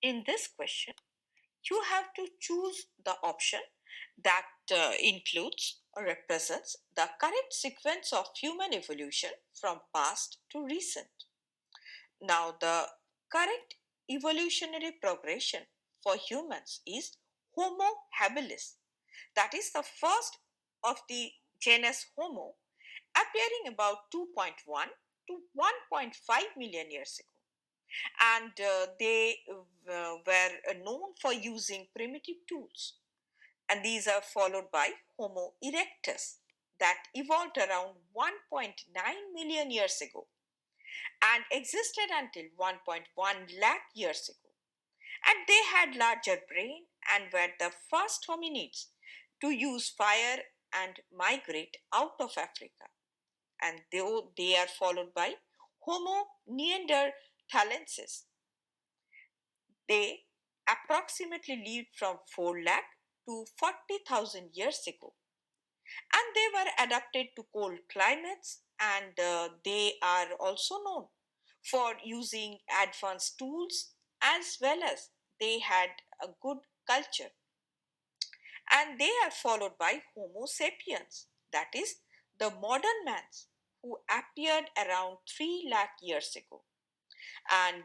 In this question, you have to choose the option that includes or represents the correct sequence of human evolution from past to recent. Now, the correct evolutionary progression for humans is Homo habilis. That is the first of the genus Homo, appearing about 2.1 to 1.5 million years ago. And they were known for using primitive tools. And these are followed by Homo erectus, that evolved around 1.9 million years ago and existed until 1.1 lakh years ago. And they had larger brain and were the first hominids to use fire and migrate out of Africa. And they are followed by Homo neanderthalensis. They approximately lived from 4 lakh to 40,000 years ago, and they were adapted to cold climates, and they are also known for using advanced tools, as well as they had a good culture. And they are followed by Homo sapiens, that is the modern mans, who appeared around 3 lakh years ago. And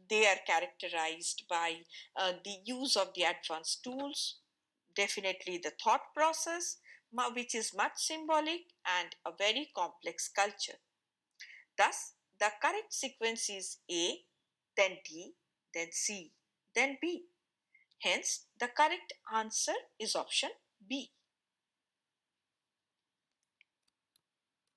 they are characterized by the use of the advanced tools, definitely the thought process, which is much symbolic, and a very complex culture. Thus, the correct sequence is A, then D, then C, then B. Hence, the correct answer is option B.